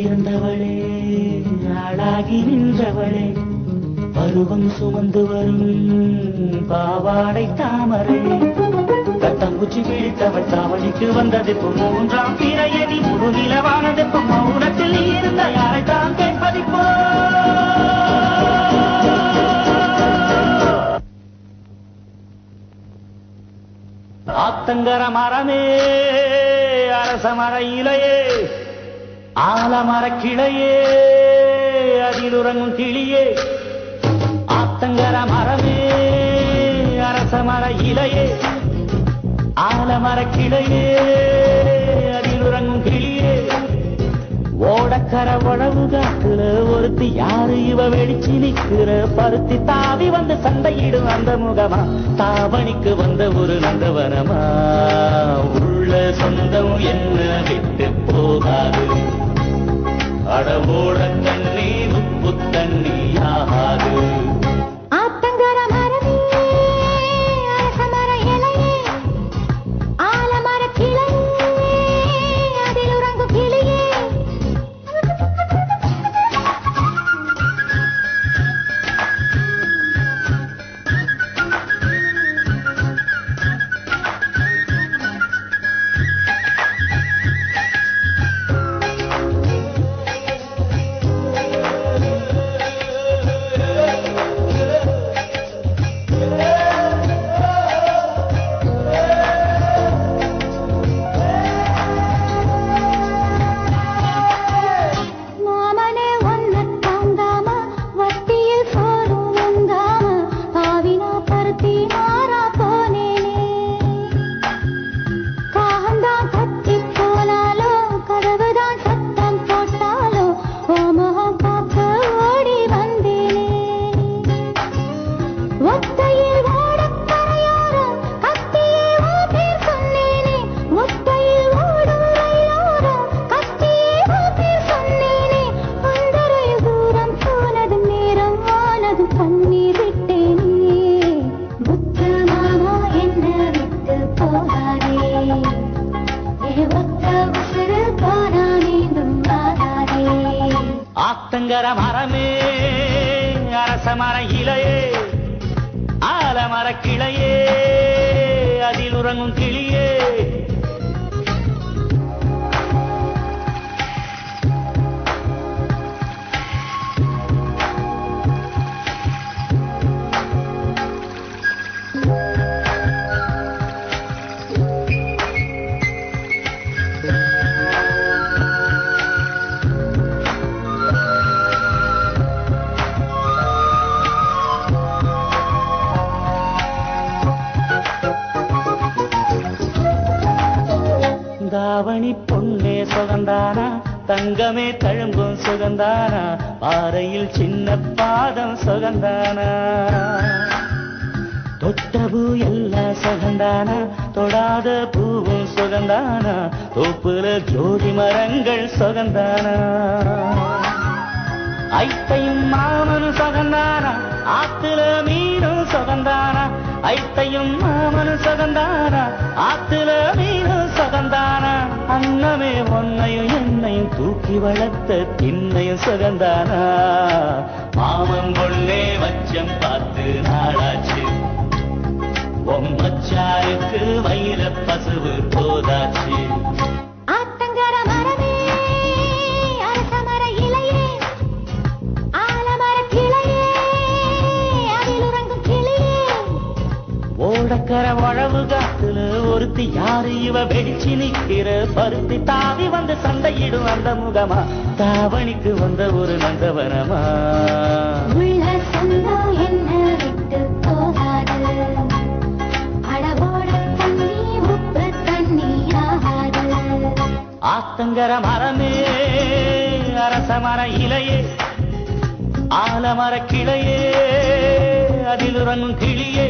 பிறந்தவளே ஆளாகி நின்றவளே பருவம் சுமந்து வரும் பாவாடை தாமரை தட்டங்குச்சி பிடித்தவள் தாவணிக்கு வந்தது மூன்றாம் பிறையடி முழு நிலவானது மௌனத்தில் நீ இருந்த யாரைத்தான் கேட்பதிப்போ ஆத்தங்கர மரமே அரச மர இலையே ஆலமர கிளையே அதில் உறங்கும் கிளியே ஆத்தங்கர மரமே அரச மர இலையே ஆலமர கிளையே அதில் உறங்கும் கிளியே ஓடக்கர உழவு காட்டுல ஒருத்தி யாரு இவ வெடிச்சு நிக்கிற பருத்தி தாவி வந்து சண்டையிடும் அந்த முகமா தாவணிக்கு வந்த ஒரு நந்தவனமா உள்ள சொந்தம் என்ன விட்டு போகாது அடவோட தண்ணி உப்பு தண்ணி ஆகாது ஆத்தங்கர மரமே அரச மர இலையே ஆலமர கிளையே அதில் உறங்கும் கிளியே தாவணி பொன்னே சுகந்தானா தங்கமே தழும்பும் சுகந்தானா பாறையில் சின்ன பாதம் சுகந்தானா தொட்டபூ எல்லாம் சுகந்தானா தொடாத பூவும் சுகந்தானா தோப்புல ஜோதி மரங்கள் சுகந்தானா ஐத்தையும் மாமனும் சுகந்தானா ஆத்துல மீனும் சுகந்தானா ஐத்தையும் மாமனும் சுகந்தானா ஆத்துல மீனும் சுகந்தானா அன்னமே ஒன்னையும் என்னையும் தூக்கி வளர்த்த திண்ணையும் சுகந்தானா மாமன் பொண்ணே வச்சம் பார்த்து நாளாச்சு பொம்மச்சாருக்கு வயிற பசுவு போதாச்சு ஓடக்கர உழவு காத்துல ஒருத்தி யாரு இவ வெடிச்சு நிக்கிற பருத்தி தாவி வந்து சண்டையிடும் அந்த முகமா தாவணிக்கு வந்த ஒரு நந்தவனமா உள்ள சொந்தம் என்ன விட்டு போகாது அடவோட தண்ணி உப்பு தண்ணி ஆகாது ஆத்தங்கர மரமே அரச மர இலையே ஆலமர கிளையே அதில் உறங்கும் கிளியே